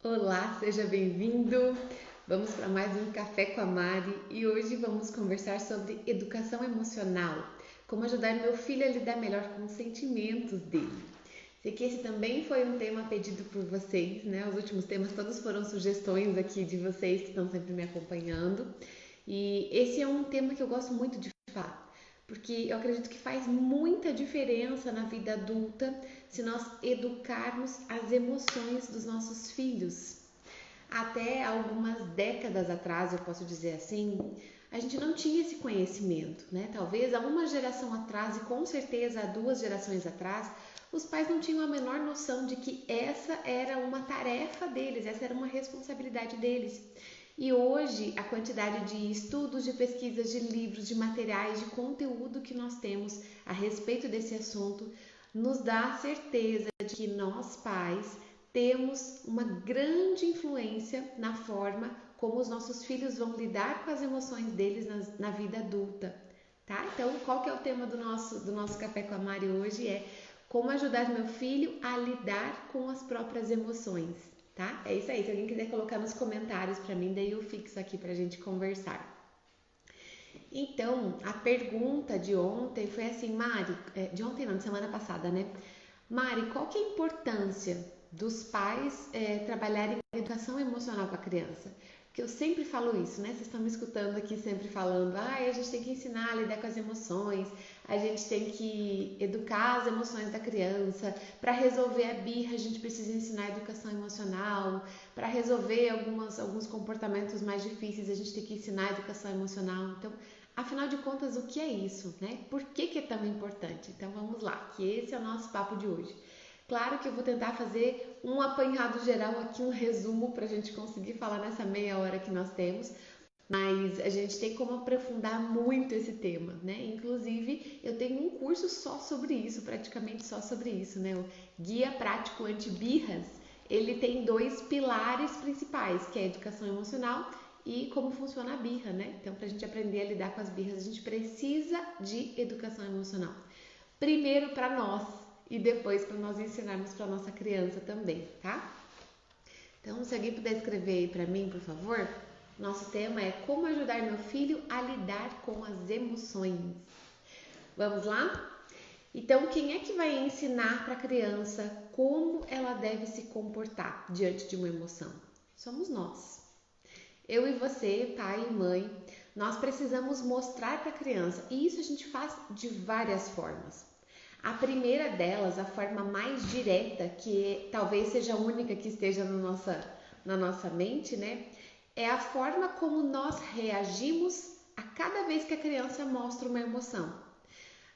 Olá, seja bem-vindo. Vamos para mais um Café com a Mari e hoje vamos conversar sobre educação emocional, como ajudar meu filho a lidar melhor com os sentimentos dele. Sei que esse também foi um tema pedido por vocês, né? Os últimos temas todos foram sugestões aqui de vocês que estão sempre me acompanhando. E esse é um tema que eu gosto muito de falar, porque eu acredito que faz muita diferença na vida adulta se nós educarmos as emoções dos nossos filhos. Até algumas décadas atrás, eu posso dizer assim, a gente não tinha esse conhecimento, né? Talvez há uma geração atrás e com certeza há 2 gerações atrás, os pais não tinham a menor noção de que essa era uma tarefa deles, essa era uma responsabilidade deles. E hoje, a quantidade de estudos, de pesquisas, de livros, de materiais, de conteúdo que nós temos a respeito desse assunto, nos dá a certeza de que nós, pais, temos uma grande influência na forma como os nossos filhos vão lidar com as emoções deles na vida adulta, tá? Então, qual que é o tema do nosso Café com a Mari hoje? É como ajudar meu filho a lidar com as próprias emoções, tá? É isso aí. Se alguém quiser colocar nos comentários para mim, daí eu fixo aqui pra gente conversar. Então, a pergunta de ontem foi assim, Mari, de ontem não, de semana passada, né? Mari, qual que é a importância dos pais trabalharem a educação emocional com a criança? Porque eu sempre falo isso, né? Vocês estão me escutando aqui sempre falando, a gente tem que ensinar a lidar com as emoções, a gente tem que educar as emoções da criança, para resolver a birra a gente precisa ensinar a educação emocional, para resolver alguns comportamentos mais difíceis a gente tem que ensinar a educação emocional. Então, afinal de contas, o que é isso, né? Por que é tão importante? Então vamos lá, que esse é o nosso papo de hoje. Claro que eu vou tentar fazer um apanhado geral aqui, um resumo para a gente conseguir falar nessa meia hora que nós temos, mas a gente tem como aprofundar muito esse tema, né? Inclusive, eu tenho um curso só sobre isso, praticamente só sobre isso, né? O Guia Prático Anti-Birras, ele tem 2 pilares principais, que é a educação emocional e como funciona a birra, né? Então, para a gente aprender a lidar com as birras, a gente precisa de educação emocional. Primeiro para nós e depois para nós ensinarmos para nossa criança também, tá? Então, se alguém puder escrever aí para mim, por favor. Nosso tema é como ajudar meu filho a lidar com as emoções. Vamos lá? Então, quem é que vai ensinar para a criança como ela deve se comportar diante de uma emoção? Somos nós. Eu e você, pai e mãe, nós precisamos mostrar para a criança, e isso a gente faz de várias formas. A primeira delas, a forma mais direta, que talvez seja a única que esteja na nossa mente, né? É a forma como nós reagimos a cada vez que a criança mostra uma emoção.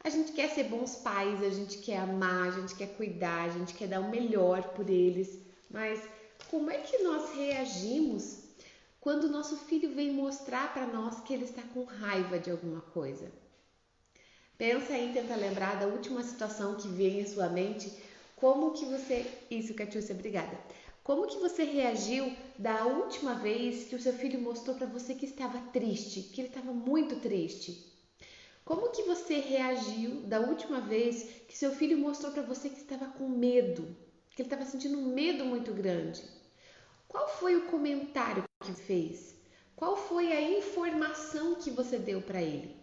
A gente quer ser bons pais, a gente quer amar, a gente quer cuidar, a gente quer dar o melhor por eles, mas como é que nós reagimos quando o nosso filho vem mostrar para nós que ele está com raiva de alguma coisa? Pensa aí, tenta lembrar da última situação que veio em sua mente. Como que você... Isso, Catiúcia, obrigada. Como que você reagiu da última vez que o seu filho mostrou para você que estava triste, que ele estava muito triste? Como que você reagiu da última vez que seu filho mostrou para você que estava com medo, que ele estava sentindo um medo muito grande? Qual foi o comentário que fez? Qual foi a informação que você deu para ele?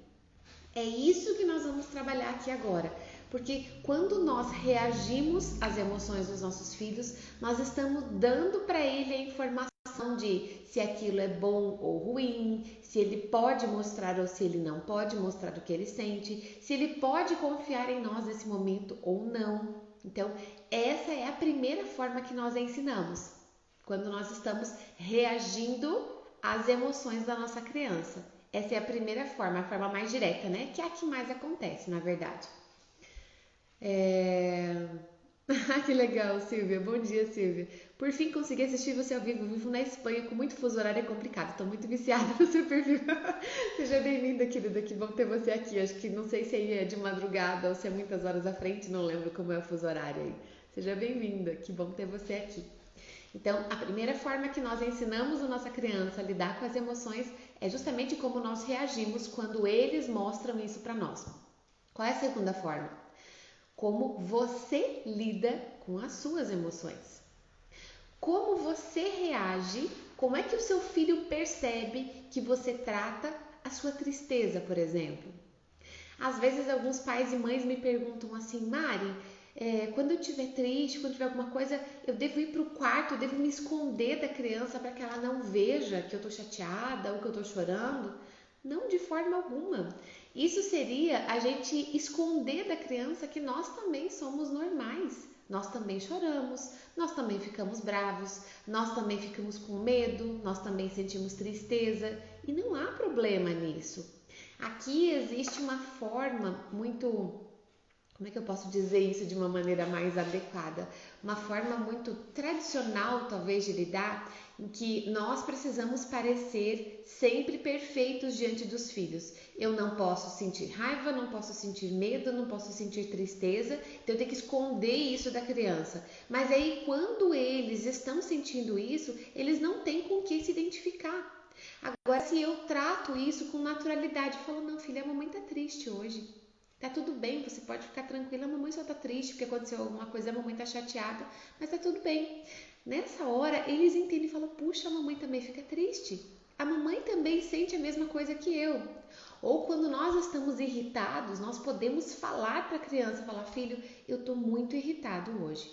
É isso que nós vamos trabalhar aqui agora, porque quando nós reagimos às emoções dos nossos filhos, nós estamos dando para ele a informação de se aquilo é bom ou ruim, se ele pode mostrar ou se ele não pode mostrar o que ele sente, se ele pode confiar em nós nesse momento ou não. Então, essa é a primeira forma que nós ensinamos, quando nós estamos reagindo às emoções da nossa criança. Essa é a primeira forma, a forma mais direta, né? Que é a que mais acontece, na verdade. Que legal, Silvia. Bom dia, Silvia. Por fim, consegui assistir você ao vivo. Vivo na Espanha, com muito fuso horário é complicado. Estou muito viciada no seu perfil. Seja bem-vinda, querida. Que bom ter você aqui. Acho que não sei se aí é de madrugada ou se é muitas horas à frente. Não lembro como é o fuso horário aí. Seja bem-vinda. Que bom ter você aqui. Então, a primeira forma que nós ensinamos a nossa criança a lidar com as emoções é justamente como nós reagimos quando eles mostram isso para nós. Qual é a segunda forma? Como você lida com as suas emoções. Como você reage, como é que o seu filho percebe que você trata a sua tristeza, por exemplo? Às vezes alguns pais e mães me perguntam assim, Mari, quando eu estiver triste, quando tiver alguma coisa, eu devo ir para o quarto, eu devo me esconder da criança para que ela não veja que eu estou chateada ou que eu estou chorando? Não, de forma alguma. Isso seria a gente esconder da criança que nós também somos normais. Nós também choramos, nós também ficamos bravos, nós também ficamos com medo, nós também sentimos tristeza e não há problema nisso. Aqui existe uma forma muito, como é que eu posso dizer isso de uma maneira mais adequada? Uma forma muito tradicional, talvez, de lidar, em que nós precisamos parecer sempre perfeitos diante dos filhos. Eu não posso sentir raiva, não posso sentir medo, não posso sentir tristeza, então eu tenho que esconder isso da criança. Mas aí, quando eles estão sentindo isso, eles não têm com que se identificar. Agora, se eu trato isso com naturalidade, falo, não, filha, a mamãe tá triste hoje. Tá tudo bem, você pode ficar tranquila, a mamãe só tá triste porque aconteceu alguma coisa, a mamãe tá chateada, mas tá tudo bem. Nessa hora, eles entendem e falam, puxa, a mamãe também fica triste. A mamãe também sente a mesma coisa que eu. Ou quando nós estamos irritados, nós podemos falar para a criança, falar, filho, eu tô muito irritado hoje.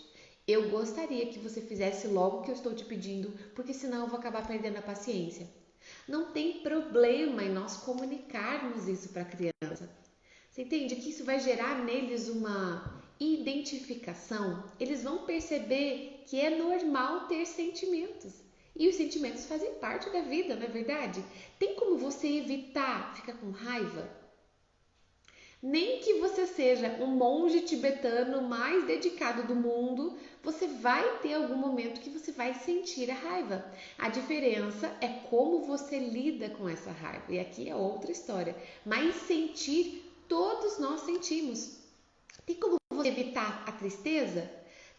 Eu gostaria que você fizesse logo o que eu estou te pedindo, porque senão eu vou acabar perdendo a paciência. Não tem problema em nós comunicarmos isso para a criança. Você entende que isso vai gerar neles uma identificação? Eles vão perceber que é normal ter sentimentos. E os sentimentos fazem parte da vida, não é verdade? Tem como você evitar ficar com raiva? Nem que você seja o monge tibetano mais dedicado do mundo, você vai ter algum momento que você vai sentir a raiva. A diferença é como você lida com essa raiva. E aqui é outra história. Mas sentir, todos nós sentimos. Tem como você evitar a tristeza?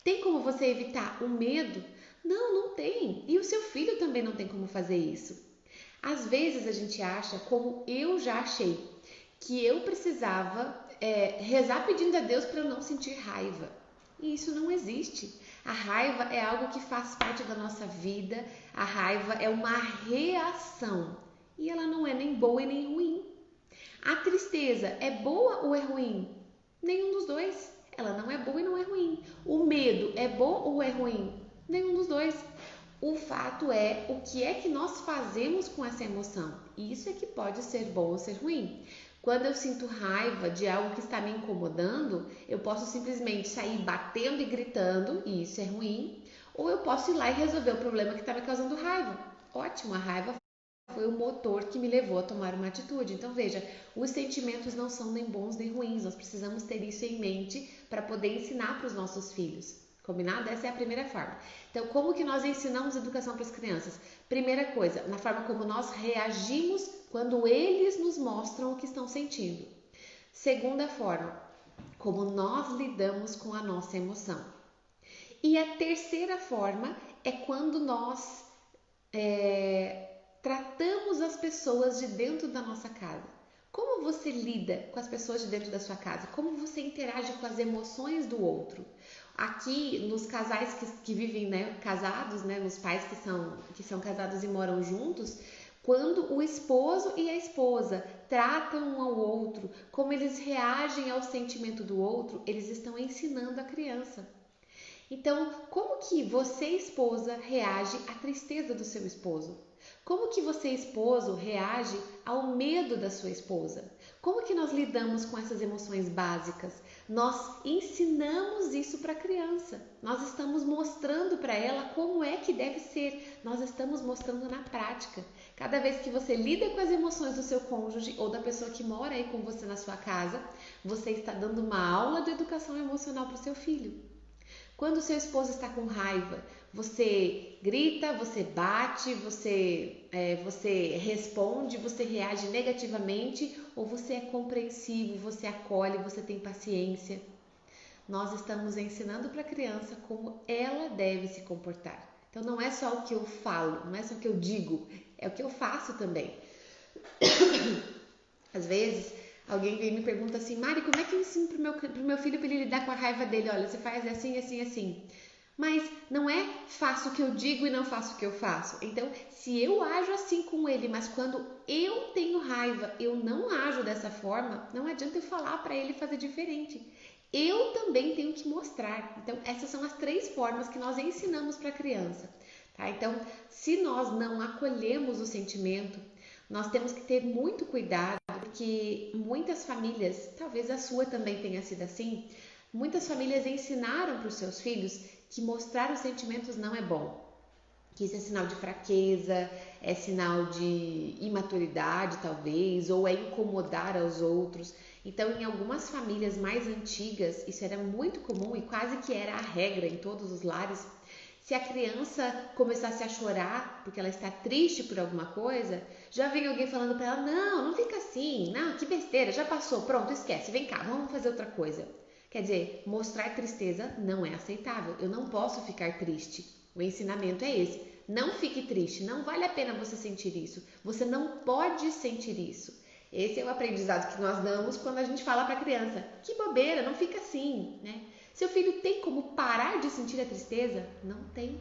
Tem como você evitar o medo? Não, não tem. E o seu filho também não tem como fazer isso. Às vezes a gente acha, como eu já achei, que eu precisava rezar pedindo a Deus para eu não sentir raiva. E isso não existe. A raiva é algo que faz parte da nossa vida, a raiva é uma reação e ela não é nem boa e nem ruim. A tristeza é boa ou é ruim? Nenhum dos dois. Ela não é boa e não é ruim. O medo é bom ou é ruim? Nenhum dos dois. O fato é o que é que nós fazemos com essa emoção. Isso é que pode ser bom ou ser ruim. Quando eu sinto raiva de algo que está me incomodando, eu posso simplesmente sair batendo e gritando, e isso é ruim, ou eu posso ir lá e resolver o problema que está me causando raiva. Ótimo, a raiva foi o motor que me levou a tomar uma atitude. Então, veja, os sentimentos não são nem bons nem ruins, nós precisamos ter isso em mente para poder ensinar para os nossos filhos. Combinado? Essa é a primeira forma. Então, como que nós ensinamos educação para as crianças? Primeira coisa, na forma como nós reagimos quando eles nos mostram o que estão sentindo. Segunda forma, como nós lidamos com a nossa emoção. E a terceira forma é quando nós tratamos as pessoas de dentro da nossa casa. Como você lida com as pessoas de dentro da sua casa? Como você interage com as emoções do outro? Aqui, nos casais que vivem, casados, nos pais que são casados e moram juntos, quando o esposo e a esposa tratam um ao outro, como eles reagem ao sentimento do outro, eles estão ensinando a criança. Então, como que você, esposa, reage à tristeza do seu esposo? Como que você, esposo, reage ao medo da sua esposa? Como que nós lidamos com essas emoções básicas? Nós ensinamos isso para a criança. Nós estamos mostrando para ela como é que deve ser. Nós estamos mostrando na prática. Cada vez que você lida com as emoções do seu cônjuge ou da pessoa que mora aí com você na sua casa, você está dando uma aula de educação emocional para o seu filho. Quando o seu esposo está com raiva, você grita, você bate, você responde, você reage negativamente ou você é compreensivo, você acolhe, você tem paciência. Nós estamos ensinando para a criança como ela deve se comportar. Então não é só o que eu falo, não é só o que eu digo, é o que eu faço também. Às vezes alguém vem e me pergunta assim, Mari, como é que eu ensino pro meu filho para ele lidar com a raiva dele? Olha, você faz assim, assim, assim. Mas não é faço o que eu digo e não faço o que eu faço. Então, se eu ajo assim com ele, mas quando eu tenho raiva, eu não ajo dessa forma, não adianta eu falar para ele fazer diferente. Eu também tenho que mostrar. Então, essas são as 3 formas que nós ensinamos para a criança. Tá? Então, se nós não acolhemos o sentimento, nós temos que ter muito cuidado, porque muitas famílias, talvez a sua também tenha sido assim, muitas famílias ensinaram para os seus filhos que mostrar os sentimentos não é bom. Que isso é sinal de fraqueza, é sinal de imaturidade, talvez, ou é incomodar aos outros. Então, em algumas famílias mais antigas, isso era muito comum e quase que era a regra em todos os lares. Se a criança começasse a chorar porque ela está triste por alguma coisa, já vem alguém falando para ela: não, não fica assim, não, que besteira, já passou, pronto, esquece, vem cá, vamos fazer outra coisa. Quer dizer, mostrar tristeza não é aceitável. Eu não posso ficar triste. O ensinamento é esse. Não fique triste. Não vale a pena você sentir isso. Você não pode sentir isso. Esse é o aprendizado que nós damos quando a gente fala para a criança: que bobeira, não fica assim, né? Seu filho tem como parar de sentir a tristeza? Não tem.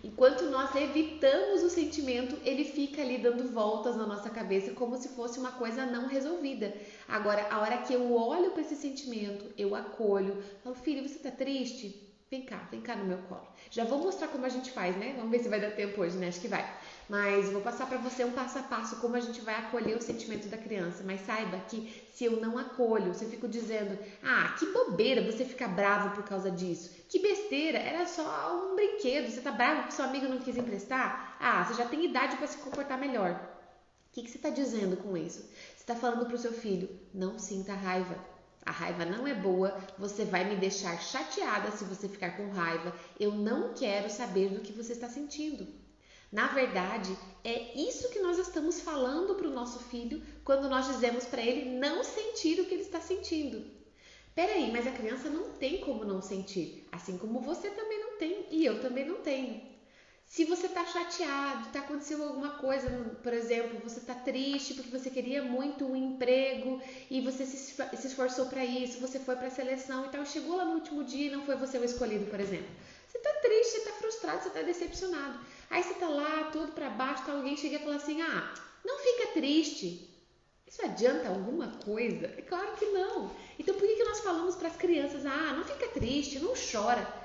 Enquanto nós evitamos o sentimento, ele fica ali dando voltas na nossa cabeça como se fosse uma coisa não resolvida. Agora, a hora que eu olho para esse sentimento, eu acolho, falo: filho, você tá triste? Vem cá no meu colo. Já vou mostrar como a gente faz, né? Vamos ver se vai dar tempo hoje, né? Acho que vai. Mas vou passar para você um passo a passo como a gente vai acolher o sentimento da criança. Mas saiba que se eu não acolho, se eu fico dizendo: ah, que bobeira você ficar bravo por causa disso. Que besteira, era só um brinquedo. Você tá bravo porque seu amigo não quis emprestar? Ah, você já tem idade para se comportar melhor. O que você está dizendo com isso? Você está falando para o seu filho: não sinta raiva. A raiva não é boa, você vai me deixar chateada se você ficar com raiva. Eu não quero saber do que você está sentindo. Na verdade, é isso que nós estamos falando para o nosso filho quando nós dizemos para ele não sentir o que ele está sentindo. Peraí, mas a criança não tem como não sentir, assim como você também não tem e eu também não tenho. Se você está chateado, está acontecendo alguma coisa, por exemplo, você está triste porque você queria muito um emprego e você se esforçou para isso, você foi para a seleção e tal, chegou lá no último dia e não foi você o escolhido, por exemplo. Você está triste, você está frustrado, você está decepcionado. Aí você está lá, todo para baixo, tá, alguém chega e fala assim: ah, não fica triste. Isso adianta alguma coisa? É claro que não. Então por que nós falamos para as crianças: ah, não fica triste, não chora?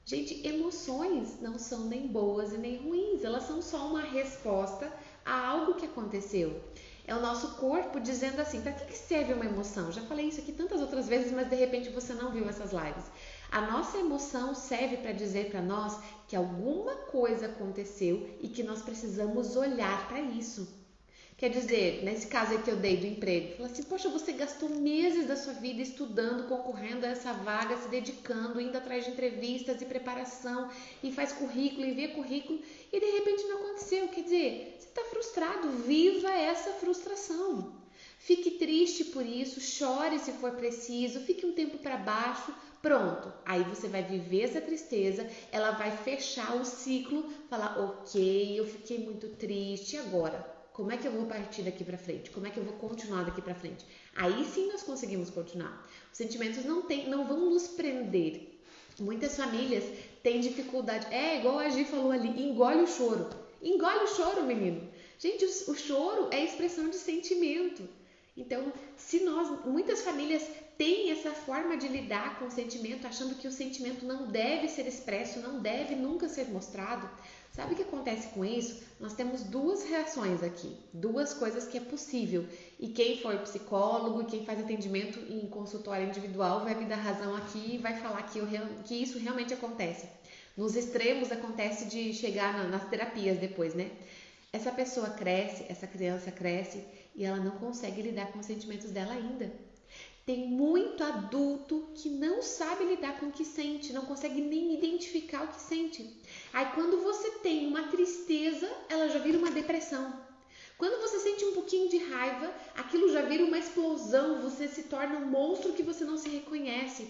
Gente, emoções não são nem boas e nem ruins, elas são só uma resposta a algo que aconteceu. É o nosso corpo dizendo assim: para que serve uma emoção? Já falei isso aqui tantas outras vezes, mas de repente você não viu essas lives. A nossa emoção serve para dizer para nós que alguma coisa aconteceu e que nós precisamos olhar para isso. Quer dizer, nesse caso aí que eu dei do emprego, fala assim: poxa, você gastou meses da sua vida estudando, concorrendo a essa vaga, se dedicando, indo atrás de entrevistas e preparação, e faz currículo, envia currículo, e de repente não aconteceu. Quer dizer, você está frustrado, viva essa frustração. Fique triste por isso, chore se for preciso, fique um tempo para baixo, pronto. Aí você vai viver essa tristeza, ela vai fechar o ciclo, falar: ok, eu fiquei muito triste, e agora? Como é que eu vou partir daqui para frente? Como é que eu vou continuar daqui para frente? Aí sim nós conseguimos continuar. Os sentimentos não vão nos prender. Muitas famílias têm dificuldade. É igual a Gi falou ali: engole o choro. Engole o choro, menino. Gente, o choro é expressão de sentimento. Então, muitas famílias têm essa forma de lidar com o sentimento, achando que o sentimento não deve ser expresso, não deve nunca ser mostrado. Sabe o que acontece com isso? Nós temos 2 reações aqui, 2 coisas que é possível. E quem for psicólogo, quem faz atendimento em consultório individual vai me dar razão aqui e vai falar que isso realmente acontece. Nos extremos acontece de chegar nas terapias depois, né? Essa pessoa cresce, essa criança cresce e ela não consegue lidar com os sentimentos dela ainda. Tem muito adulto que não sabe lidar com o que sente, não consegue nem identificar o que sente. Aí quando você tem uma tristeza, ela já vira uma depressão. Quando você sente um pouquinho de raiva, aquilo já vira uma explosão, você se torna um monstro que você não se reconhece.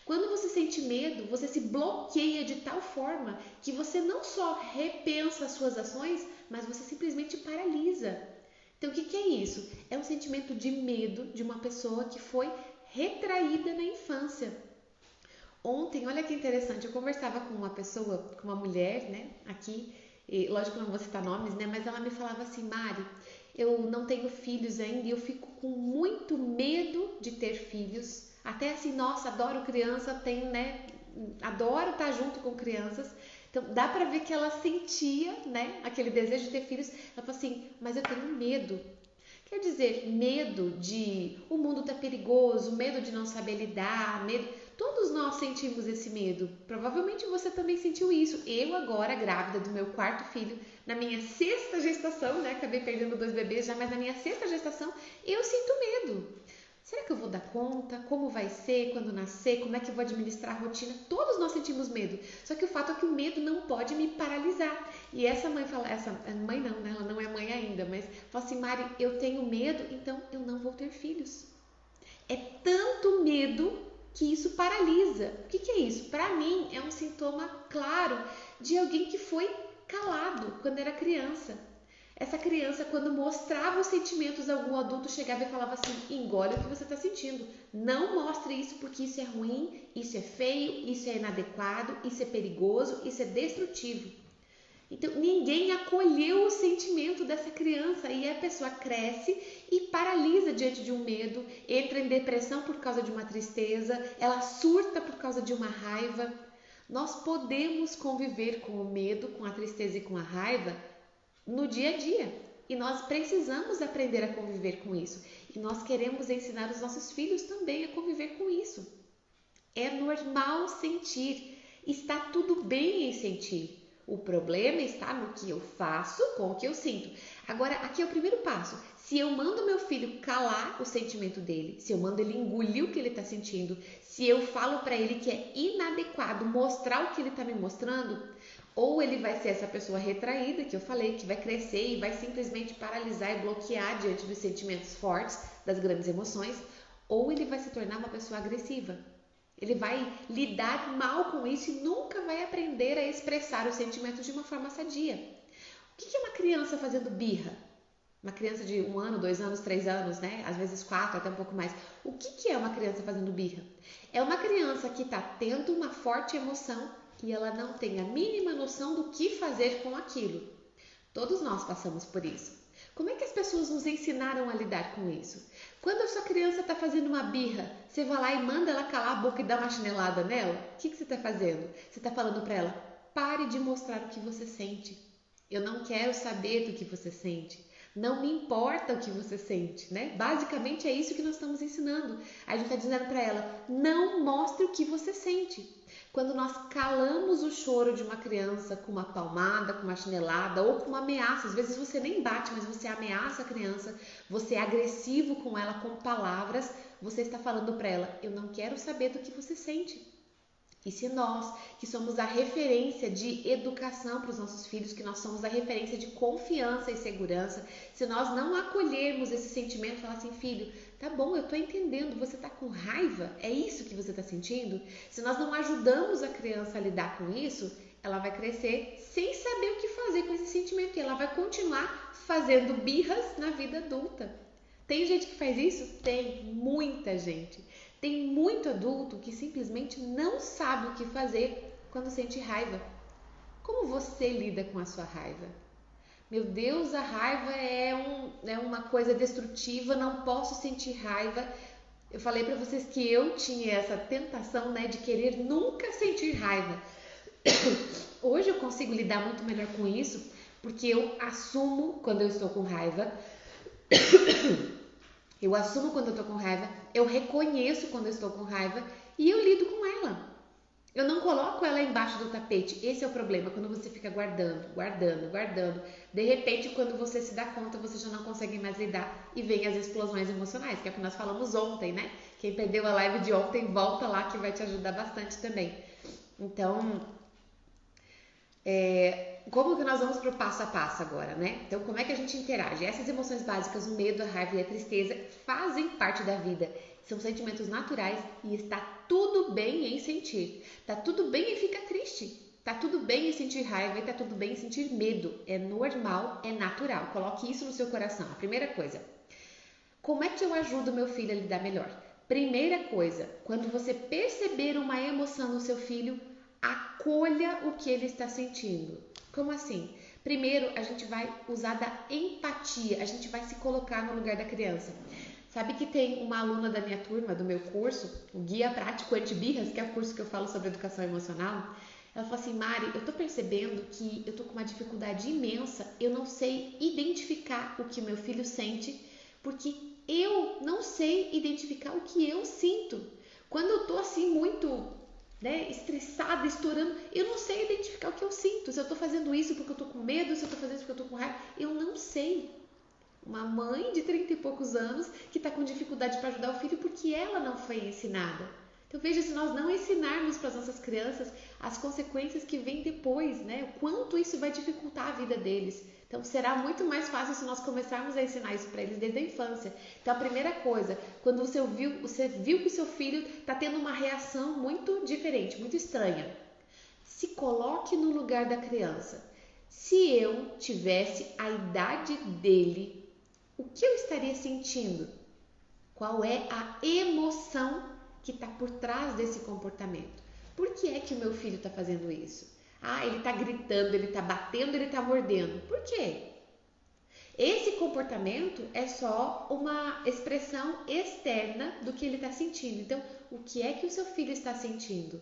Quando você sente medo, você se bloqueia de tal forma que você não só repensa as suas ações, mas você simplesmente paralisa. Então, o que é isso? É um sentimento de medo de uma pessoa que foi retraída na infância. Ontem, olha que interessante, eu conversava com uma pessoa, com uma mulher, né, aqui, e lógico que não vou citar nomes, né, mas ela me falava assim, Mari, eu não tenho filhos ainda e eu fico com muito medo de ter filhos. Até assim, nossa, adoro criança, tenho, né, adoro estar junto com crianças. Então, dá pra ver que ela sentia, né, aquele desejo de ter filhos. Ela falou assim, mas eu tenho medo. Quer dizer, medo de o mundo tá perigoso, medo de não saber lidar, medo. Todos nós sentimos esse medo. Provavelmente você também sentiu isso. Eu agora, grávida do meu quarto filho, na minha sexta gestação, né? Acabei perdendo 2 bebês já, mas na minha sexta gestação, eu sinto medo. Será que eu vou dar conta? Como vai ser quando nascer? Como é que eu vou administrar a rotina? Todos nós sentimos medo. Só que o fato é que o medo não pode me paralisar. E essa mãe fala, essa mãe não, né? Ela não é mãe ainda, mas fala assim, Mari, eu tenho medo, então eu não vou ter filhos. É tanto medo que isso paralisa. O que é isso? Para mim é um sintoma claro de alguém que foi calado quando era criança. Essa criança, quando mostrava os sentimentos, algum adulto chegava e falava assim, engole o que você está sentindo. Não mostre isso porque isso é ruim, isso é feio, isso é inadequado, isso é perigoso, isso é destrutivo. Então, ninguém acolheu o sentimento dessa criança e a pessoa cresce e paralisa diante de um medo, entra em depressão por causa de uma tristeza, ela surta por causa de uma raiva. Nós podemos conviver com o medo, com a tristeza e com a raiva no dia a dia. E nós precisamos aprender a conviver com isso. E nós queremos ensinar os nossos filhos também a conviver com isso. É normal sentir. Está tudo bem em sentir. O problema está no que eu faço com o que eu sinto. Agora, aqui é o primeiro passo. Se eu mando meu filho calar o sentimento dele, se eu mando ele engolir o que ele está sentindo, se eu falo para ele que é inadequado mostrar o que ele está me mostrando, ou ele vai ser essa pessoa retraída, que eu falei, que vai crescer e vai simplesmente paralisar e bloquear diante dos sentimentos fortes, das grandes emoções, ou ele vai se tornar uma pessoa agressiva. Ele vai lidar mal com isso e nunca vai aprender a expressar os sentimentos de uma forma sadia. O que é uma criança fazendo birra? Uma criança de 1 ano, 2 anos, 3 anos, né? Às vezes 4, até um pouco mais. O que é uma criança fazendo birra? É uma criança que está tendo uma forte emoção e ela não tem a mínima noção do que fazer com aquilo. Todos nós passamos por isso. Como é que as pessoas nos ensinaram a lidar com isso? Quando a sua criança está fazendo uma birra, você vai lá e manda ela calar a boca e dar uma chinelada nela? O que você está fazendo? Você está falando para ela, pare de mostrar o que você sente. Eu não quero saber do que você sente. Não me importa o que você sente, né? Basicamente é isso que nós estamos ensinando. A gente está dizendo para ela, não mostre o que você sente. Quando nós calamos o choro de uma criança com uma palmada, com uma chinelada ou com uma ameaça, às vezes você nem bate, mas você ameaça a criança, você é agressivo com ela com palavras, você está falando para ela, eu não quero saber do que você sente. E se nós, que somos a referência de educação para os nossos filhos, que nós somos a referência de confiança e segurança, se nós não acolhermos esse sentimento, falar assim, filho, tá bom, eu tô entendendo, você tá com raiva? É isso que você tá sentindo? Se nós não ajudamos a criança a lidar com isso, ela vai crescer sem saber o que fazer com esse sentimento e ela vai continuar fazendo birras na vida adulta. Tem gente que faz isso? Tem, muita gente. Tem muito adulto que simplesmente não sabe o que fazer quando sente raiva. Como você lida com a sua raiva? Meu Deus, a raiva é uma coisa destrutiva, não posso sentir raiva. Eu falei para vocês que eu tinha essa tentação, né, de querer nunca sentir raiva. Hoje eu consigo lidar muito melhor com isso, porque eu assumo quando eu estou com raiva. Eu assumo quando eu estou com raiva, eu reconheço quando eu estou com raiva e eu lido com ela. Eu não coloco ela embaixo do tapete. Esse é o problema, quando você fica guardando. De repente, quando você se dá conta, você já não consegue mais lidar e vem as explosões emocionais, que é o que nós falamos ontem, né? Quem perdeu a live de ontem, volta lá que vai te ajudar bastante também. Então, como que nós vamos para o passo a passo agora, né? Então, como é que a gente interage? Essas emoções básicas, o medo, a raiva e a tristeza, fazem parte da vida. São sentimentos naturais e está tudo bem em sentir. Está tudo bem em ficar triste. Está tudo bem em sentir raiva e está tudo bem em sentir medo. É normal, é natural. Coloque isso no seu coração. A primeira coisa. Como é que eu ajudo meu filho a lidar melhor? Primeira coisa, quando você perceber uma emoção no seu filho, acolha o que ele está sentindo. Como assim? Primeiro, a gente vai usar da empatia, a gente vai se colocar no lugar da criança. Sabe que tem uma aluna da minha turma, do meu curso, o Guia Prático Anti-Birras, que é o curso que eu falo sobre educação emocional. Ela falou assim: Mari, eu tô percebendo que eu tô com uma dificuldade imensa, eu não sei identificar o que o meu filho sente, porque eu não sei identificar o que eu sinto. Quando eu tô assim muito, estressada, estourando, eu não sei identificar o que eu sinto. Se eu tô fazendo isso porque eu tô com medo, se eu tô fazendo isso porque eu tô com raiva, eu não sei. Uma mãe de 30 e poucos anos que está com dificuldade para ajudar o filho porque ela não foi ensinada. Então veja, se nós não ensinarmos para as nossas crianças as consequências que vêm depois, né? O quanto isso vai dificultar a vida deles. Então será muito mais fácil se nós começarmos a ensinar isso para eles desde a infância. Então a primeira coisa, quando você viu que o seu filho está tendo uma reação muito diferente, muito estranha, se coloque no lugar da criança. Se eu tivesse a idade dele, o que eu estaria sentindo? Qual é a emoção que está por trás desse comportamento? Por que é que o meu filho está fazendo isso? Ah, ele está gritando, ele está batendo, ele está mordendo. Por quê? Esse comportamento é só uma expressão externa do que ele está sentindo. Então, o que é que o seu filho está sentindo?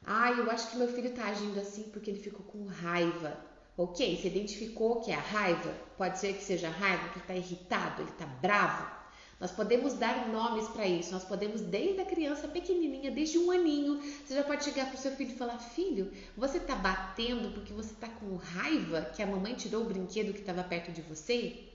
Ah, eu acho que meu filho está agindo assim porque ele ficou com raiva. Ok, você identificou que é a raiva? Pode ser que seja a raiva, que ele está irritado, ele está bravo. Nós podemos dar nomes para isso. Nós podemos, desde a criança pequenininha, desde 1 aninho, você já pode chegar para o seu filho e falar: filho, você está batendo porque você está com raiva que a mamãe tirou o brinquedo que estava perto de você?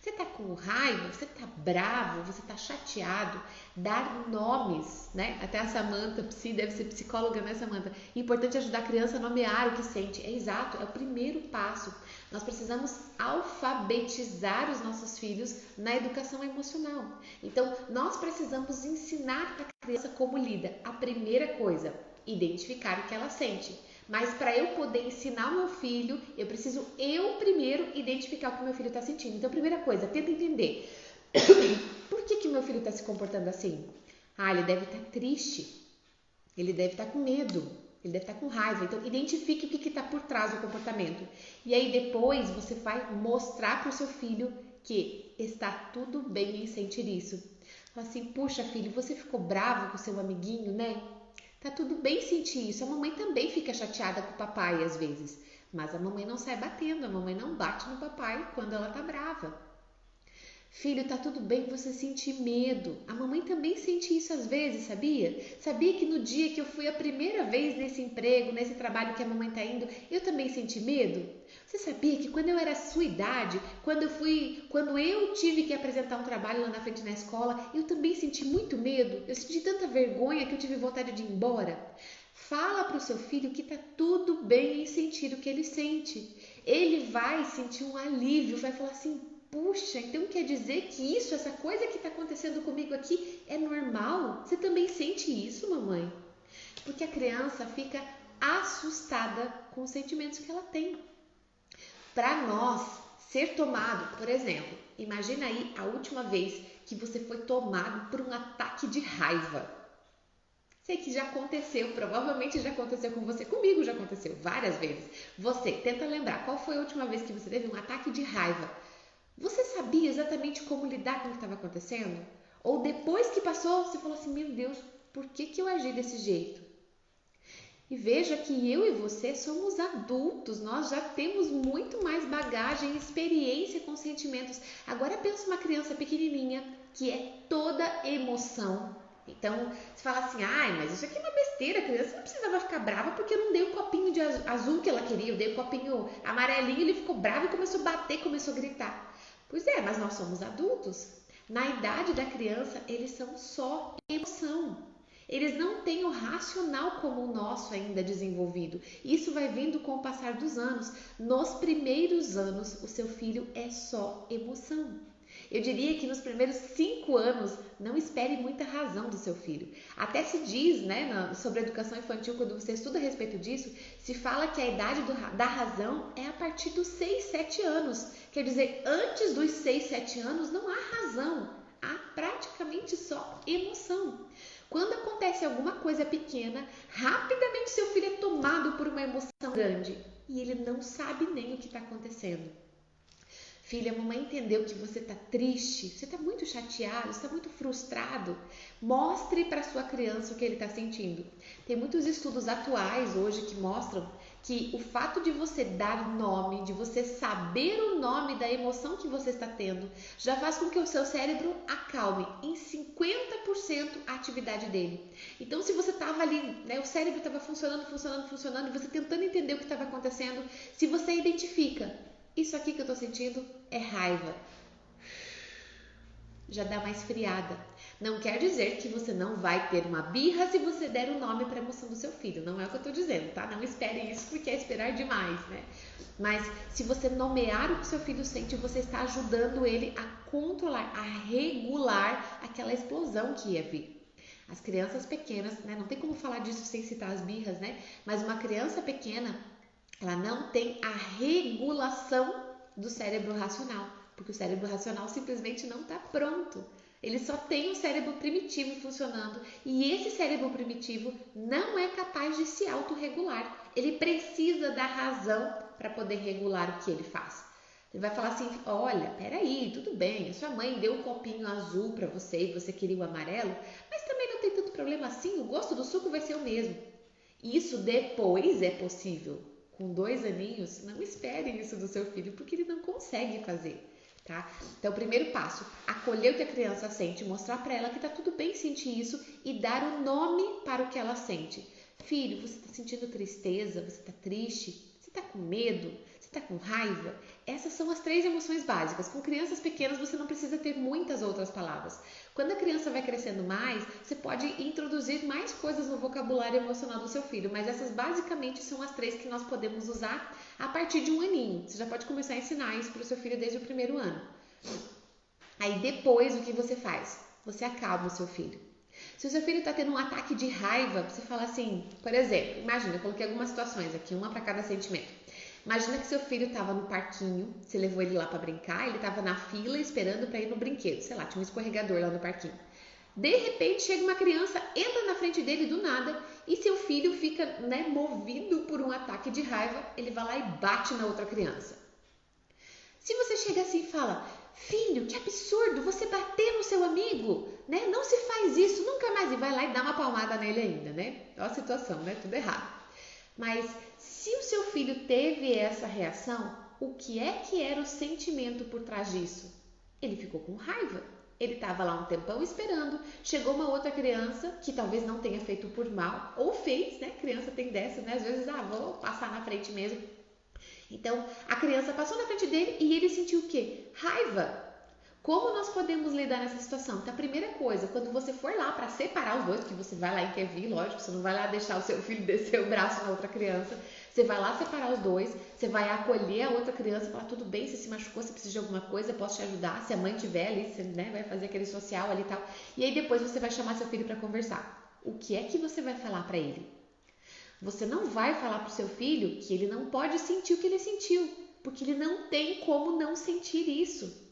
Você está com raiva? Você está bravo? Você está chateado? Dar nomes, né? Até a Samantha, deve ser psicóloga, né, Samantha? Importante ajudar a criança a nomear o que sente. É exato, é o primeiro passo. Nós precisamos alfabetizar os nossos filhos na educação emocional. Então, nós precisamos ensinar para a criança como lida. A primeira coisa, identificar o que ela sente. Mas para eu poder ensinar o meu filho, eu preciso eu primeiro identificar o que o meu filho está sentindo. Então, primeira coisa, tenta entender. Por que o meu filho está se comportando assim? Ah, ele deve estar triste. Ele deve estar com medo. Ele deve estar com raiva. Então, identifique o que está por trás do comportamento. E aí, depois, você vai mostrar para o seu filho que está tudo bem em sentir isso. Fala assim: puxa, filho, você ficou bravo com o seu amiguinho, né? Tá tudo bem sentir isso. A mamãe também fica chateada com o papai às vezes. Mas a mamãe não sai batendo, a mamãe não bate no papai quando ela tá brava. Filho, tá tudo bem você sentir medo. A mamãe também sente isso às vezes, sabia? Sabia que no dia que eu fui a primeira vez nesse emprego, nesse trabalho que a mamãe tá indo, eu também senti medo? Você sabia que quando eu era sua idade, quando eu tive que apresentar um trabalho lá na frente na escola, eu também senti muito medo? Eu senti tanta vergonha que eu tive vontade de ir embora? Fala para o seu filho que tá tudo bem em sentir o que ele sente. Ele vai sentir um alívio, vai falar assim: puxa, então quer dizer que essa coisa que está acontecendo comigo aqui é normal? Você também sente isso, mamãe? Porque a criança fica assustada com os sentimentos que ela tem. Para nós, ser tomado, por exemplo, imagina aí a última vez que você foi tomado por um ataque de raiva. Sei que já aconteceu, provavelmente já aconteceu com você, comigo já aconteceu várias vezes. Você tenta lembrar qual foi a última vez que você teve um ataque de raiva. Você sabia exatamente como lidar com o que estava acontecendo? Ou depois que passou, você falou assim: meu Deus, por que eu agi desse jeito? E veja que eu e você somos adultos, nós já temos muito mais bagagem e experiência com sentimentos. Agora pensa uma criança pequenininha que é toda emoção. Então, você fala assim: ai, mas isso aqui é uma besteira, a criança não precisava ficar brava porque eu não dei o copinho de azul que ela queria, eu dei o copinho amarelinho, ele ficou bravo e começou a bater, começou a gritar. Pois é, mas nós somos adultos. Na idade da criança, eles são só emoção. Eles não têm o racional como o nosso ainda desenvolvido. Isso vai vindo com o passar dos anos. Nos primeiros anos, o seu filho é só emoção. Eu diria que nos primeiros 5 anos, não espere muita razão do seu filho. Até se diz, né, sobre a educação infantil, quando você estuda a respeito disso, se fala que a idade da razão é a partir dos 6, 7 anos. Quer dizer, antes dos 6, 7 anos não há razão. Há praticamente só emoção. Quando acontece alguma coisa pequena, rapidamente seu filho é tomado por uma emoção grande e ele não sabe nem o que está acontecendo. Filha, a mamãe entendeu que você está triste, você está muito chateado, você está muito frustrado. Mostre para sua criança o que ele está sentindo. Tem muitos estudos atuais hoje que mostram que o fato de você dar nome, de você saber o nome da emoção que você está tendo, já faz com que o seu cérebro acalme em 50% a atividade dele. Então, se você estava ali, né, o cérebro estava funcionando, e você tentando entender o que estava acontecendo, se você identifica, isso aqui que eu tô sentindo é raiva, já dá uma esfriada. Não quer dizer que você não vai ter uma birra se você der o nome para a emoção do seu filho. Não é o que eu tô dizendo, tá? Não espere isso porque é esperar demais, né? Mas se você nomear o que seu filho sente, você está ajudando ele a controlar, a regular aquela explosão que ia vir. As crianças pequenas, né? Não tem como falar disso sem citar as birras, né? Mas uma criança pequena, ela não tem a regulação do cérebro racional, porque o cérebro racional simplesmente não está pronto. Ele só tem o cérebro primitivo funcionando e esse cérebro primitivo não é capaz de se autorregular. Ele precisa da razão para poder regular o que ele faz. Ele vai falar assim, olha, peraí, tudo bem, a sua mãe deu um copinho azul para você e você queria o amarelo, mas também não tem tanto problema assim, o gosto do suco vai ser o mesmo. Isso depois é possível. Com 2 aninhos, não espere isso do seu filho, porque ele não consegue fazer, tá? Então, o primeiro passo, acolher o que a criança sente, mostrar para ela que tá tudo bem sentir isso e dar o nome para o que ela sente. Filho, você está sentindo tristeza, você está triste, você está com medo, você está com raiva? Essas são as 3 emoções básicas. Com crianças pequenas, você não precisa ter muitas outras palavras. Quando a criança vai crescendo mais, você pode introduzir mais coisas no vocabulário emocional do seu filho, mas essas basicamente são as 3 que nós podemos usar a partir de 1 aninho. Você já pode começar a ensinar isso para o seu filho desde o 1º ano. Aí depois, o que você faz? Você acalma o seu filho. Se o seu filho está tendo um ataque de raiva, você fala assim, por exemplo, imagina, eu coloquei algumas situações aqui, uma para cada sentimento. Imagina que seu filho estava no parquinho, você levou ele lá para brincar, ele estava na fila esperando para ir no brinquedo, sei lá, tinha um escorregador lá no parquinho. De repente chega uma criança, entra na frente dele do nada e seu filho fica, né, movido por um ataque de raiva, ele vai lá e bate na outra criança. Se você chega assim e fala, filho, que absurdo, você bater no seu amigo, né? Não se faz isso, nunca mais, e vai lá e dá uma palmada nele ainda, né? Olha a situação, né? Tudo errado. Mas se o seu filho teve essa reação, o que era o sentimento por trás disso? Ele ficou com raiva. Ele estava lá um tempão esperando, chegou uma outra criança que talvez não tenha feito por mal, ou fez, né? Criança tem dessa, né? Às vezes, vou passar na frente mesmo. Então, a criança passou na frente dele e ele sentiu o quê? Raiva. Como nós podemos lidar nessa situação? Então, a primeira coisa, quando você for lá para separar os dois, que você vai lá e quer vir, lógico, você não vai lá deixar o seu filho descer o braço na outra criança, você vai lá separar os dois, você vai acolher a outra criança, falar, tudo bem, você se machucou, você precisa de alguma coisa, eu posso te ajudar, se a mãe tiver ali, você, né, vai fazer aquele social ali e tal, e aí depois você vai chamar seu filho para conversar. O que é que você vai falar para ele? Você não vai falar para o seu filho que ele não pode sentir o que ele sentiu, porque ele não tem como não sentir isso.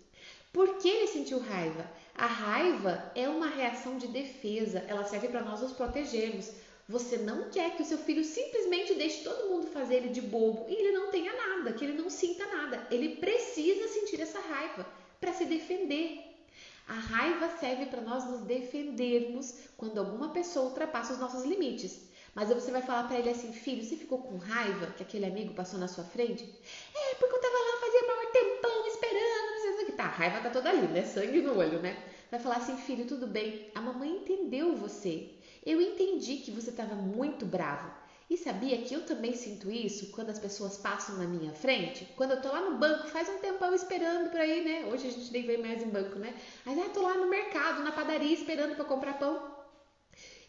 Por que ele sentiu raiva? A raiva é uma reação de defesa, ela serve para nós nos protegermos. Você não quer que o seu filho simplesmente deixe todo mundo fazer ele de bobo e ele não tenha nada, que ele não sinta nada. Ele precisa sentir essa raiva para se defender. A raiva serve para nós nos defendermos quando alguma pessoa ultrapassa os nossos limites. Mas aí você vai falar para ele assim, filho, você ficou com raiva que aquele amigo passou na sua frente? É, porque eu tava lá fazia maior tempão esperando, não sei o que. Tá, a raiva tá toda ali, né? Sangue no olho, né? Vai falar assim, filho, tudo bem, a mamãe entendeu você. Eu entendi que você estava muito bravo. E sabia que eu também sinto isso quando as pessoas passam na minha frente? Quando eu tô lá no banco, faz um tempão esperando por aí, né? Hoje a gente nem vê mais em banco, né? Mas tô lá no mercado, na padaria, esperando para comprar pão.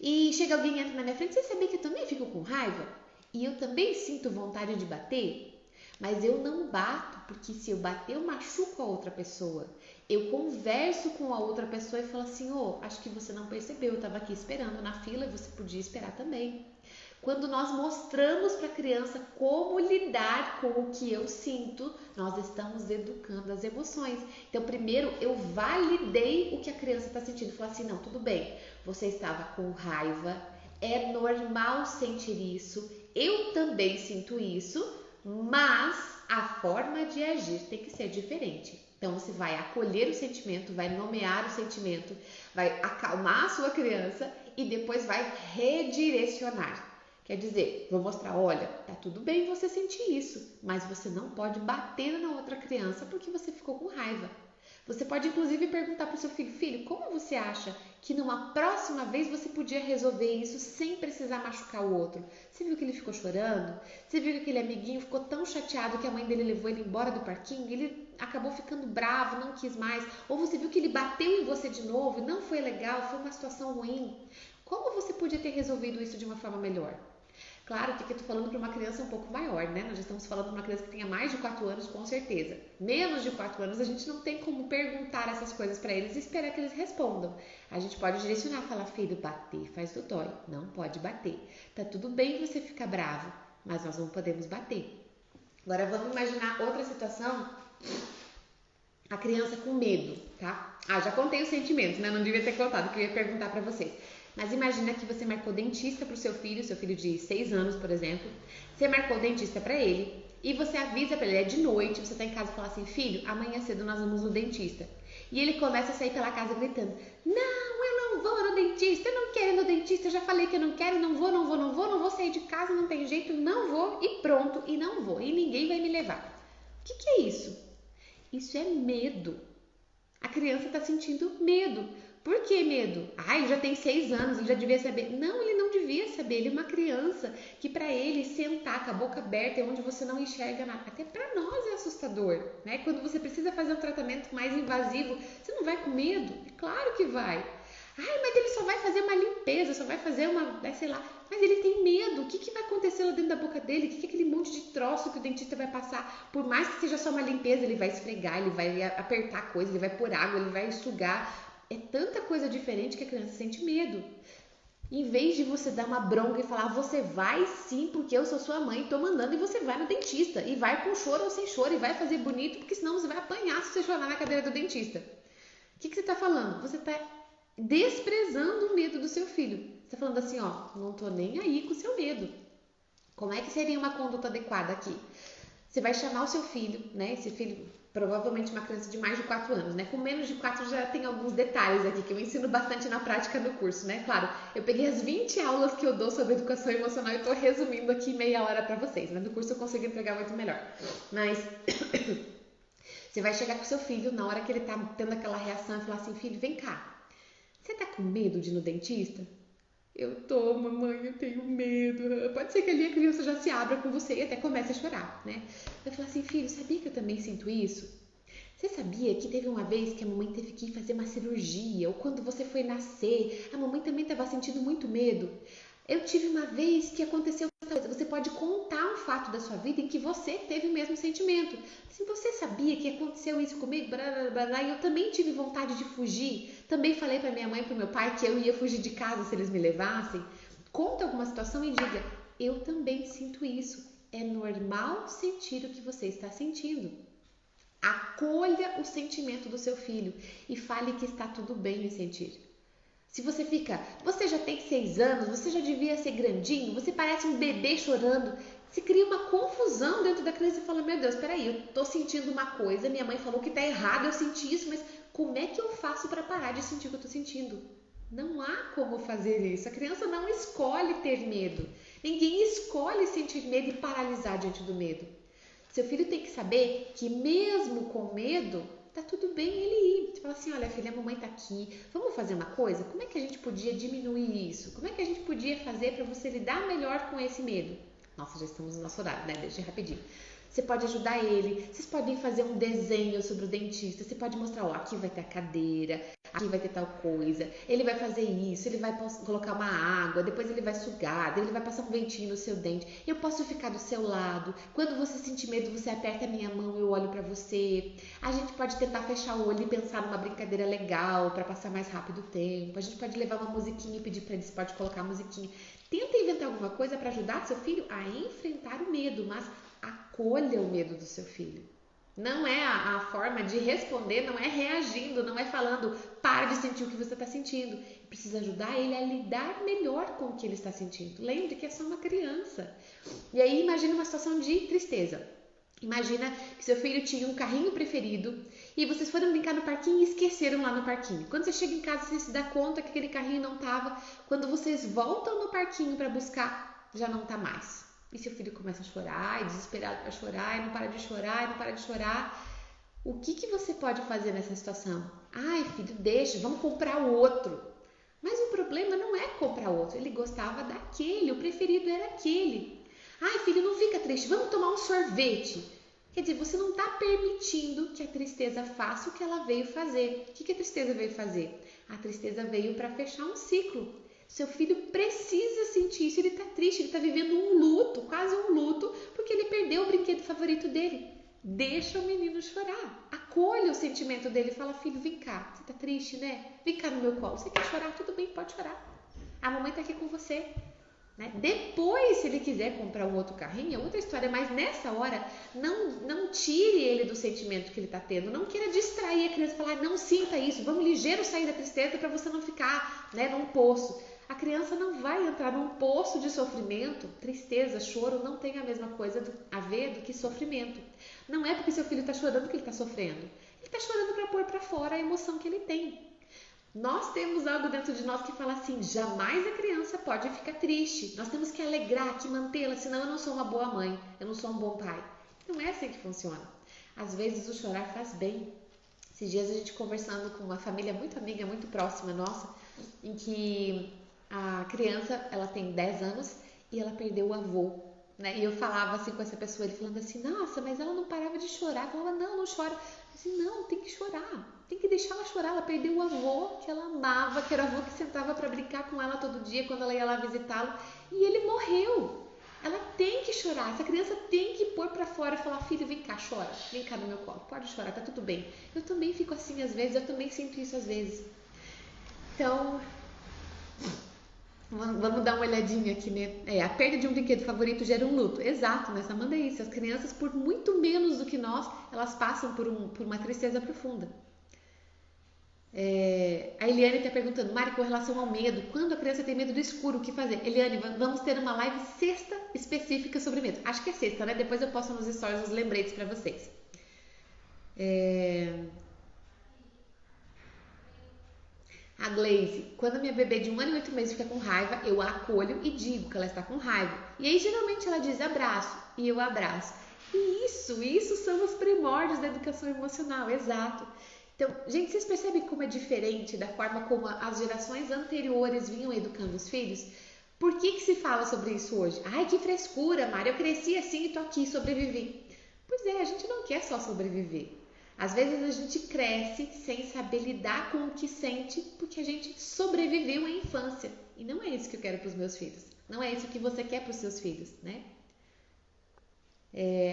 E chega alguém e entra na minha frente, você sabia que eu também fico com raiva? E eu também sinto vontade de bater? Mas eu não bato, porque se eu bater eu machuco a outra pessoa. Eu converso com a outra pessoa e falo assim, acho que você não percebeu, eu estava aqui esperando na fila e você podia esperar também. Quando nós mostramos para a criança como lidar com o que eu sinto, nós estamos educando as emoções. Então, primeiro eu validei o que a criança está sentindo. Falei assim, não, tudo bem, você estava com raiva, é normal sentir isso, eu também sinto isso, mas a forma de agir tem que ser diferente. Então, você vai acolher o sentimento, vai nomear o sentimento, vai acalmar a sua criança e depois vai redirecionar. Quer dizer, vou mostrar, olha, tá tudo bem você sentir isso, mas você não pode bater na outra criança porque você ficou com raiva. Você pode inclusive perguntar para o seu filho, filho, como você acha que numa próxima vez você podia resolver isso sem precisar machucar o outro? Você viu que ele ficou chorando? Você viu que aquele amiguinho ficou tão chateado que a mãe dele levou ele embora do parquinho? Ele acabou ficando bravo, não quis mais. Ou você viu que ele bateu em você de novo e não foi legal, foi uma situação ruim. Como você podia ter resolvido isso de uma forma melhor? Claro que aqui eu estou falando para uma criança um pouco maior, né? Nós já estamos falando para uma criança que tenha mais de 4 anos, com certeza. Menos de 4 anos, a gente não tem como perguntar essas coisas para eles e esperar que eles respondam. A gente pode direcionar, falar, filho, bater faz dodói, não pode bater. Tá tudo bem você ficar bravo, mas nós não podemos bater. Agora vamos imaginar outra situação, a criança com medo, tá? Já contei os sentimentos, né? Não devia ter contado, que eu ia perguntar para vocês. Mas imagina que você marcou dentista para o seu filho de 6 anos, por exemplo. Você marcou dentista para ele e você avisa para ele, é de noite, você está em casa e fala assim, filho, amanhã cedo nós vamos no dentista. E ele começa a sair pela casa gritando, não, eu não vou no dentista, eu não quero ir no dentista, eu já falei que eu não quero, não vou sair de casa, não tem jeito, não vou e pronto, e não vou, e ninguém vai me levar. O que é isso? Isso é medo. A criança está sentindo medo. Por que medo? Ele já tem 6 anos, ele já devia saber. Não, ele não devia saber. Ele é uma criança que para ele sentar com a boca aberta é onde você não enxerga nada. Até para nós é assustador, né? Quando você precisa fazer um tratamento mais invasivo, você não vai com medo? É claro que vai. Mas ele só vai fazer uma limpeza, só vai fazer sei lá. Mas ele tem medo. O que vai acontecer lá dentro da boca dele? O que é aquele monte de troço que o dentista vai passar? Por mais que seja só uma limpeza, ele vai esfregar, ele vai apertar coisa, ele vai pôr água, ele vai sugar. É tanta coisa diferente que a criança sente medo. Em vez de você dar uma bronca e falar, você vai sim, porque eu sou sua mãe, tô mandando, e você vai no dentista. E vai com choro ou sem choro, e vai fazer bonito, porque senão você vai apanhar se você chorar na cadeira do dentista. O que você tá falando? Você tá desprezando o medo do seu filho. Você tá falando assim, não tô nem aí com o seu medo. Como é que seria uma conduta adequada aqui? Você vai chamar o seu filho, né? Esse filho, provavelmente uma criança de mais de 4 anos, né? Com menos de 4 já tem alguns detalhes aqui que eu ensino bastante na prática do curso, né? Claro, eu peguei as 20 aulas que eu dou sobre educação emocional e tô resumindo aqui meia hora para vocês, né? No curso eu consigo entregar muito melhor. Mas você vai chegar com o seu filho na hora que ele tá tendo aquela reação e falar assim, filho, vem cá. Você tá com medo de ir no dentista? Eu tô, mamãe, eu tenho medo. Pode ser que ali a criança já se abra com você e até comece a chorar, né? Vai falar assim, filho, sabia que eu também sinto isso? Você sabia que teve uma vez que a mamãe teve que ir fazer uma cirurgia? Ou quando você foi nascer, a mamãe também estava sentindo muito medo? Eu tive uma vez que aconteceu outra coisa. Você pode contar um fato da sua vida em que você teve o mesmo sentimento. Assim, você sabia que aconteceu isso comigo? E eu também tive vontade de fugir. Também falei para minha mãe e para meu pai que eu ia fugir de casa se eles me levassem. Conta alguma situação e diga, eu também sinto isso. É normal sentir o que você está sentindo. Acolha o sentimento do seu filho e fale que está tudo bem em sentir. Se você fica, você já tem 6 anos, você já devia ser grandinho, você parece um bebê chorando, se cria uma confusão dentro da criança e fala, meu Deus, peraí, eu tô sentindo uma coisa, minha mãe falou que tá errado eu senti isso, mas como é que eu faço para parar de sentir o que eu tô sentindo? Não há como fazer isso, a criança não escolhe ter medo, ninguém escolhe sentir medo e paralisar diante do medo. Seu filho tem que saber que mesmo com medo, tá tudo bem ele ir. Você fala assim, olha filha, a mamãe tá aqui, vamos fazer uma coisa? Como é que a gente podia diminuir isso? Como é que a gente podia fazer para você lidar melhor com esse medo? Nossa, já estamos no nosso horário, né? Deixa rapidinho. Você pode ajudar ele, vocês podem fazer um desenho sobre o dentista, você pode mostrar, aqui vai ter a cadeira, aqui vai ter tal coisa, ele vai fazer isso, ele vai colocar uma água, depois ele vai sugar, ele vai passar um ventinho no seu dente, eu posso ficar do seu lado, quando você sentir medo você aperta a minha mão, eu olho pra você, a gente pode tentar fechar o olho e pensar numa brincadeira legal pra passar mais rápido o tempo, a gente pode levar uma musiquinha e pedir pra eles, pode colocar a musiquinha. Tenta inventar alguma coisa para ajudar seu filho a enfrentar o medo, mas acolha o medo do seu filho. Não é a forma de responder, não é reagindo, não é falando, para de sentir o que você está sentindo. Precisa ajudar ele a lidar melhor com o que ele está sentindo. Lembre que é só uma criança. E aí imagina uma situação de tristeza. Imagina que seu filho tinha um carrinho preferido e vocês foram brincar no parquinho e esqueceram lá no parquinho. Quando você chega em casa, você se dá conta que aquele carrinho não estava. Quando vocês voltam no parquinho para buscar, já não está mais. E seu filho começa a chorar, e desesperado para chorar, e não para de chorar, e não para de chorar. O que você pode fazer nessa situação? Ai, filho, deixa, vamos comprar outro. Mas o problema não é comprar outro, ele gostava daquele, o preferido era aquele. Ai, filho, não fica triste, vamos tomar um sorvete. Quer dizer, você não está permitindo que a tristeza faça o que ela veio fazer. O que a tristeza veio fazer? A tristeza veio para fechar um ciclo. Seu filho precisa sentir isso, ele está triste, ele está vivendo um luto, quase um luto, porque ele perdeu o brinquedo favorito dele. Deixa o menino chorar, acolha o sentimento dele e fala, filho, vem cá, você está triste, né? Vem cá no meu colo, você quer chorar? Tudo bem, pode chorar. A mamãe está aqui com você. Né? Depois, se ele quiser comprar um outro carrinho, é outra história, mas nessa hora, não tire ele do sentimento que ele está tendo, não queira distrair a criança e falar, não sinta isso, vamos ligeiro sair da tristeza para você não ficar, né, num poço. A criança não vai entrar num poço de sofrimento. Tristeza, choro não tem a mesma coisa a ver do que sofrimento. Não é porque seu filho está chorando que ele está sofrendo. Ele está chorando para pôr para fora a emoção que ele tem. Nós temos algo dentro de nós que fala assim, jamais a criança pode ficar triste. Nós temos que alegrar, que mantê-la, senão eu não sou uma boa mãe, eu não sou um bom pai. Não é assim que funciona. Às vezes o chorar faz bem. Esses dias a gente conversando com uma família muito amiga, muito próxima nossa, em que a criança, ela tem 10 anos e ela perdeu o avô, né? E eu falava assim com essa pessoa, ele falando assim, nossa, mas ela não parava de chorar. Eu falava, não chora. Eu assim, não, tem que chorar, tem que deixar ela chorar. Ela perdeu o avô que ela amava, que era o avô que sentava para brincar com ela todo dia quando ela ia lá visitá-lo, e ele morreu. Ela tem que chorar, essa criança tem que pôr pra fora e falar, filho, vem cá, chora, vem cá no meu colo, pode chorar, tá tudo bem. Eu também fico assim às vezes, eu também sinto isso às vezes. Então, vamos dar uma olhadinha aqui, né? A perda de um brinquedo favorito gera um luto. Exato, né? Samanda, é isso. As crianças, por muito menos do que nós, elas passam por uma tristeza profunda. A Eliane está perguntando, Mari, com relação ao medo, quando a criança tem medo do escuro, o que fazer? Eliane, vamos ter uma live sexta específica sobre medo. Acho que é sexta, né? Depois eu posto nos stories os lembretes para vocês. A Glaze, quando minha bebê de 1 ano e 8 meses fica com raiva, eu a acolho e digo que ela está com raiva. E aí geralmente ela diz abraço e eu abraço. E isso são os primórdios da educação emocional, exato. Então, gente, vocês percebem como é diferente da forma como as gerações anteriores vinham educando os filhos? Por que se fala sobre isso hoje? Ai, que frescura, Mari, eu cresci assim e tô aqui, sobrevivi. Pois é, a gente não quer só sobreviver. Às vezes a gente cresce sem saber lidar com o que sente porque a gente sobreviveu à infância. E não é isso que eu quero para os meus filhos. Não é isso que você quer para os seus filhos, né?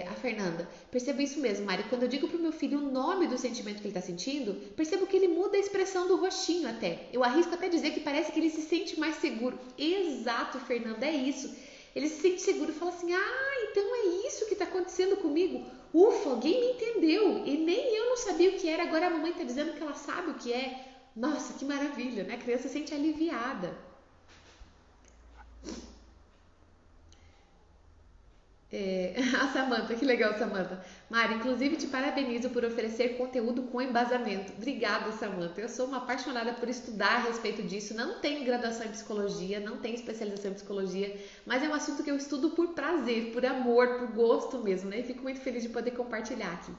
A Fernanda, percebo isso mesmo, Mari. Quando eu digo para o meu filho o nome do sentimento que ele está sentindo, percebo que ele muda a expressão do rostinho até. Eu arrisco até dizer que parece que ele se sente mais seguro. Exato, Fernanda, é isso. Ele se sente seguro e fala assim, então é isso que está acontecendo comigo. Ufa, alguém me entendeu. E nem eu não sabia o que era, agora a mamãe está dizendo que ela sabe o que é. Nossa, que maravilha, né? A criança se sente aliviada. A Samanta, que legal, Samanta. Mari, inclusive te parabenizo por oferecer conteúdo com embasamento. Obrigada, Samanta. Eu sou uma apaixonada por estudar a respeito disso. Não tenho graduação em psicologia, não tenho especialização em psicologia, mas é um assunto que eu estudo por prazer, por amor, por gosto mesmo, né? E fico muito feliz de poder compartilhar aqui.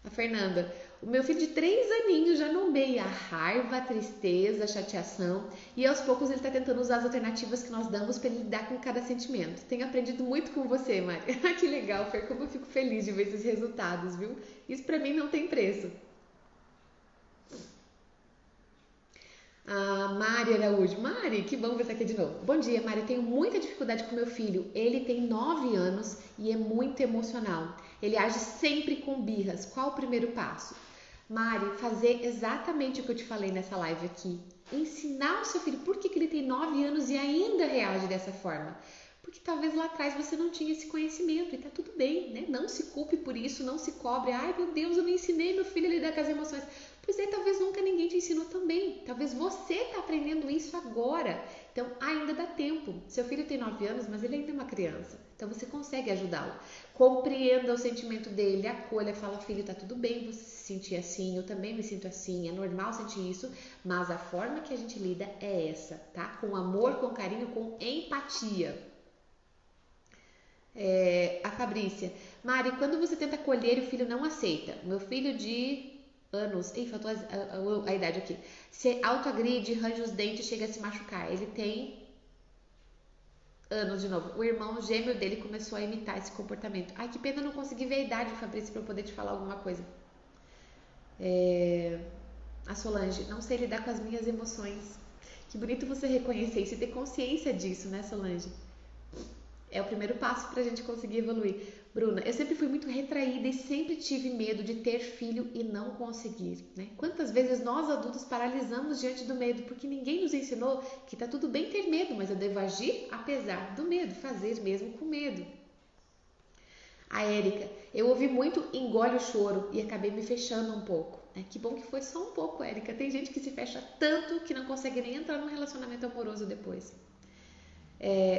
A Fernanda, o meu filho de 3 aninhos já nomeia a raiva, a tristeza, a chateação e aos poucos ele está tentando usar as alternativas que nós damos para ele lidar com cada sentimento. Tenho aprendido muito com você, Mari. Que legal, Fer, como eu fico feliz de ver esses resultados, viu? Isso para mim não tem preço. A Mari Araújo. Mari, que bom ver você aqui de novo. Bom dia, Mari. Eu tenho muita dificuldade com meu filho. Ele tem 9 anos e é muito emocional. Ele age sempre com birras. Qual o primeiro passo? Mari, fazer exatamente o que eu te falei nessa live aqui. Ensinar o seu filho por que ele tem 9 anos e ainda reage dessa forma. Porque talvez lá atrás você não tinha esse conhecimento e tá tudo bem, né? Não se culpe por isso, não se cobre. Ai, meu Deus, eu não ensinei meu filho a lidar com as emoções. Pois é, talvez nunca ninguém te ensinou também. Talvez você tá aprendendo isso agora. Então, ainda dá tempo. Seu filho tem 9 anos, mas ele ainda é uma criança. Então, você consegue ajudá-lo. Compreenda o sentimento dele, acolha, fala, filho, tá tudo bem você se sentir assim, eu também me sinto assim, é normal sentir isso, mas a forma que a gente lida é essa, tá? Com amor, com carinho, com empatia. A Fabrícia, Mari, quando você tenta acolher e o filho não aceita, meu filho de anos, faltou a idade aqui, se autoagride, arranja os dentes, chega a se machucar, ele tem anos de novo, o irmão gêmeo dele começou a imitar esse comportamento. Ai, que pena não conseguir ver a idade, Fabrícia, para eu poder te falar alguma coisa. A Solange, não sei lidar com as minhas emoções. Que bonito você reconhecer isso e ter consciência disso, né, Solange? É o primeiro passo para a gente conseguir evoluir. Bruna, eu sempre fui muito retraída e sempre tive medo de ter filho e não conseguir, né? Quantas vezes nós adultos paralisamos diante do medo porque ninguém nos ensinou que tá tudo bem ter medo, mas eu devo agir apesar do medo, fazer mesmo com medo. A Érica, eu ouvi muito engole o choro e acabei me fechando um pouco. Que bom que foi só um pouco, Érica. Tem gente que se fecha tanto que não consegue nem entrar num relacionamento amoroso depois.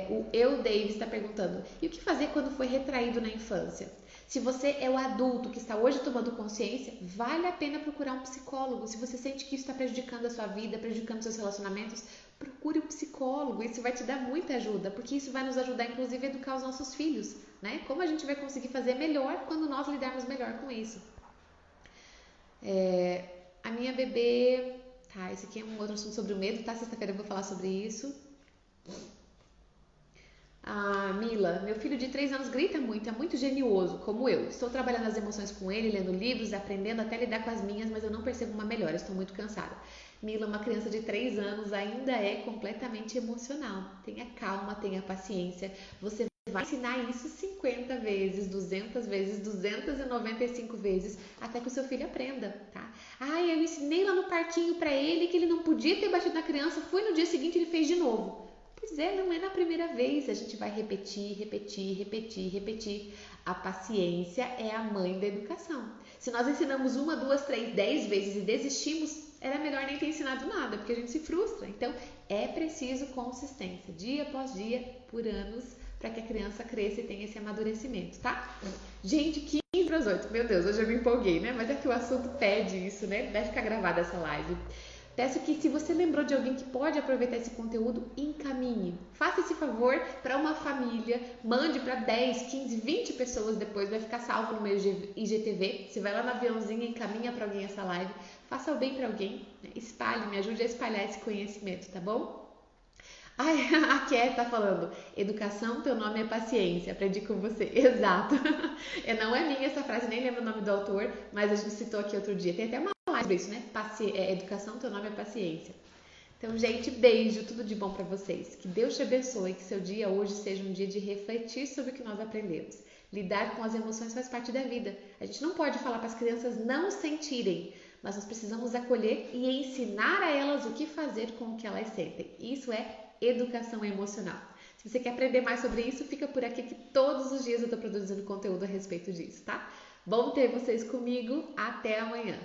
O Eu Davis está perguntando, e o que fazer quando foi retraído na infância? Se você é o adulto que está hoje tomando consciência, vale a pena procurar um psicólogo. Se você sente que isso está prejudicando a sua vida, prejudicando seus relacionamentos, procure um psicólogo. Isso vai te dar muita ajuda, porque isso vai nos ajudar, inclusive, a educar os nossos filhos, né? Como a gente vai conseguir fazer melhor quando nós lidarmos melhor com isso. A minha bebê... Tá, esse aqui é um outro assunto sobre o medo, tá? Sexta-feira eu vou falar sobre isso. Mila, meu filho de 3 anos grita muito, é muito genioso, como eu. Estou trabalhando as emoções com ele, lendo livros, aprendendo até lidar com as minhas, mas eu não percebo uma melhora, estou muito cansada. Mila, uma criança de 3 anos, ainda é completamente emocional. Tenha calma, tenha paciência. Você vai ensinar isso 50 vezes, 200 vezes, 295 vezes, até que o seu filho aprenda, tá? Eu ensinei lá no parquinho pra ele que ele não podia ter batido na criança, foi no dia seguinte ele fez de novo. Pois é, não é na primeira vez, a gente vai repetir, repetir, repetir, repetir. A paciência é a mãe da educação. Se nós ensinamos 1, 2, 3, 10 vezes e desistimos, era melhor nem ter ensinado nada, porque a gente se frustra. Então, é preciso consistência, dia após dia, por anos, para que a criança cresça e tenha esse amadurecimento, tá? Gente, 15 para as 8, meu Deus, hoje eu me empolguei, né? Mas é que o assunto pede isso, né? Vai ficar gravada essa live. Peço que, se você lembrou de alguém que pode aproveitar esse conteúdo, encaminhe. Faça esse favor para uma família, mande para 10, 15, 20 pessoas depois, vai ficar salvo no meu IGTV. Você vai lá no aviãozinho e encaminha para alguém essa live. Faça o bem para alguém, né? Espalhe, me ajude a espalhar esse conhecimento, tá bom? A Ké tá falando, educação, teu nome é paciência, aprendi com você. Exato. Não é minha essa frase, nem lembro o nome do autor, mas a gente citou aqui outro dia. Tem até uma live sobre isso, né? Educação, teu nome é paciência. Então, gente, beijo, tudo de bom para vocês. Que Deus te abençoe, que seu dia hoje seja um dia de refletir sobre o que nós aprendemos. Lidar com as emoções faz parte da vida. A gente não pode falar para as crianças não sentirem, mas nós precisamos acolher e ensinar a elas o que fazer com o que elas sentem. Isso é educação emocional. Se você quer aprender mais sobre isso, fica por aqui que todos os dias eu estou produzindo conteúdo a respeito disso, tá? Bom ter vocês comigo. Até amanhã.